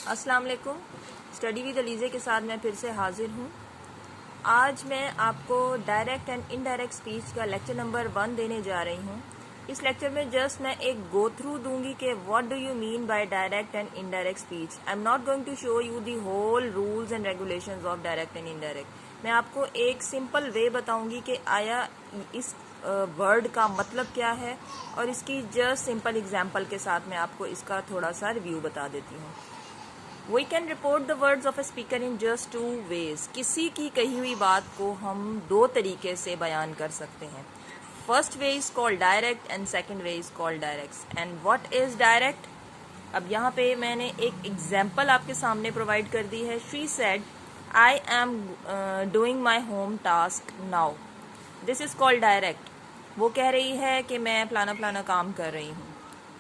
अस्सलाम वालेकुम। Study with Alizeh के साथ मैं फिर से हाजिर हूँ। आज मैं आपको डायरेक्ट एंड इनडायरेक्ट स्पीच का लेक्चर नंबर 1 देने जा रही हूँ। इस लेक्चर में जस्ट मैं एक गो थ्रू दूंगी कि what do you mean by direct and indirect speech. I am not going to show you the whole rules and regulations of direct and indirect. मैं आपको एक सिंपल वे बताऊंगी कि आया इस वर्ड का मतलब क्या है, और इसकी जस्ट सिंपल एग्जाम्पल के साथ मैं आपको इसका थोड़ा सा रिव्यू बता देती हूँ। We can report the words of a speaker in just 2 ways. किसी की कही हुई बात को हम 2 तरीके से बयान कर सकते हैं। First way is called direct and second way is called direct. And what is direct? अब यहाँ पे मैंने एक एग्जाम्पल आपके सामने प्रोवाइड कर दी है। She said, I am doing my home task now. This is called direct. वो कह रही है कि मैं फलाना काम कर रही हूँ,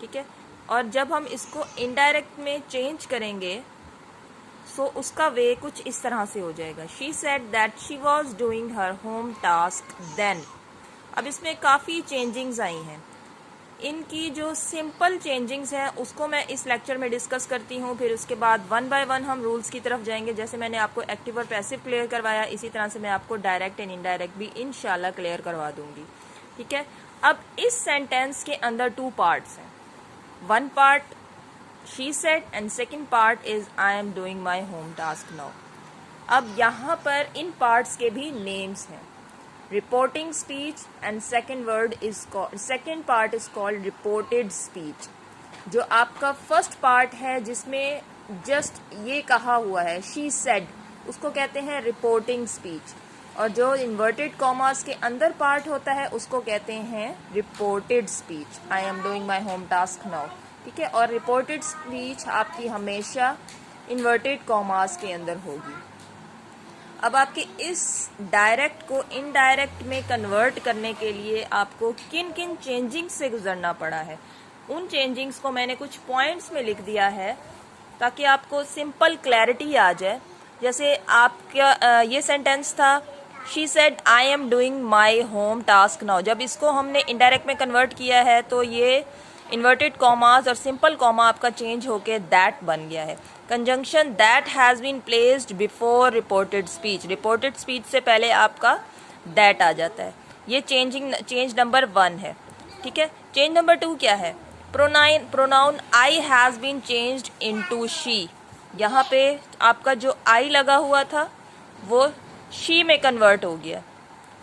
ठीक है। और जब हम इसको इनडायरेक्ट में चेंज करेंगे सो उसका वे कुछ इस तरह से हो जाएगा। She said that she was doing her home task then. अब इसमें काफ़ी चेंजिंग्स आई हैं। इनकी जो सिंपल चेंजिंग्स हैं उसको मैं इस लेक्चर में डिस्कस करती हूँ। फिर उसके बाद 1 बाय 1 हम रूल्स की तरफ जाएंगे। जैसे मैंने आपको एक्टिव और पैसिव क्लियर करवाया, इसी तरह से मैं आपको डायरेक्ट एंड इनडायरेक्ट भी इंशाल्लाह क्लियर करवा दूंगी, ठीक है। अब इस सेंटेंस के अंदर 2 पार्ट्स हैं। One part she said and second part is I am doing my home task now. अब यहाँ पर इन पार्ट्स के भी नेम्स हैं। Reporting speech and second part is called reported speech. जो आपका फर्स्ट पार्ट है जिसमें जस्ट ये कहा हुआ है she said, उसको कहते हैं रिपोर्टिंग स्पीच। और जो इन्वर्टेड कॉमास के अंदर पार्ट होता है उसको कहते हैं reported speech. I am doing my home task now, ठीक है। और रिपोर्टेड स्पीच आपकी हमेशा इन्वर्टेड कॉमास के अंदर होगी। अब आपके इस डायरेक्ट को इनडायरेक्ट में कन्वर्ट करने के लिए आपको किन किन चेंजिंग्स से गुजरना पड़ा है, उन चेंजिंग्स को मैंने कुछ पॉइंट्स में लिख दिया है ताकि आपको सिंपल क्लैरिटी आ जाए। जैसे आपका ये सेंटेंस था she said I am doing my home task now. जब इसको हमने इनडायरेक्ट में कन्वर्ट किया है तो ये इन्वर्टेड कॉमास और सिंपल कॉमा आपका चेंज होके दैट बन गया है। Conjunction that has been placed before reported speech. Reported speech से पहले आपका दैट आ जाता है। ये चेंज नंबर 1 है, ठीक है। चेंज नंबर 2 क्या है? Pronoun I has been changed into she. यहाँ पे आपका जो आई लगा हुआ था वो शी में कन्वर्ट हो गया,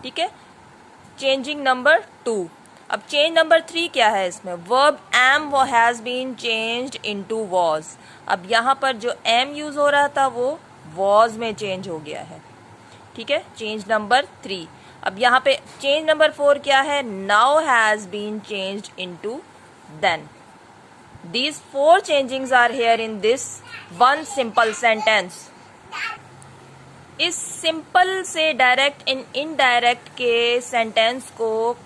ठीक है। Changing number 2। अब चेंज नंबर 3 क्या है इसमें? वर्ब एम वो has been changed into was. अब यहाँ पर जो एम यूज हो रहा था वो वॉज में चेंज हो गया है, ठीक है। Change number 3। अब यहाँ पे चेंज नंबर 4 क्या है? Now has been changed into then. These 4 changings are here in this one simple sentence. इस सिंपल से डायरेक्ट एंड इनडायरेक्ट के सेंटेंस को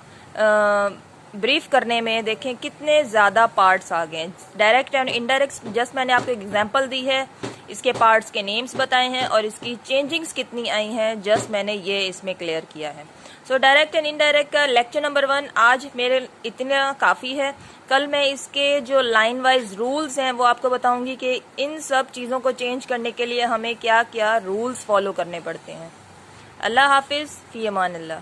ब्रीफ करने में देखें कितने ज़्यादा पार्ट्स आ गए। डायरेक्ट एंड इनडायरेक्ट जस्ट मैंने आपको एग्जांपल दी है, इसके पार्ट्स के नेम्स बताए हैं और इसकी चेंजिंग्स कितनी आई हैं जस्ट मैंने ये इसमें क्लियर किया है। सो डायरेक्ट एंड इनडायरेक्ट का लेक्चर नंबर 1 आज मेरे इतना काफ़ी है। कल मैं इसके जो लाइन वाइज रूल्स हैं वो आपको बताऊंगी कि इन सब चीज़ों को चेंज करने के लिए हमें क्या क्या रूल्स फॉलो करने पड़ते हैं। अल्लाह हाफिज़, फ़ी अमान अल्लाह।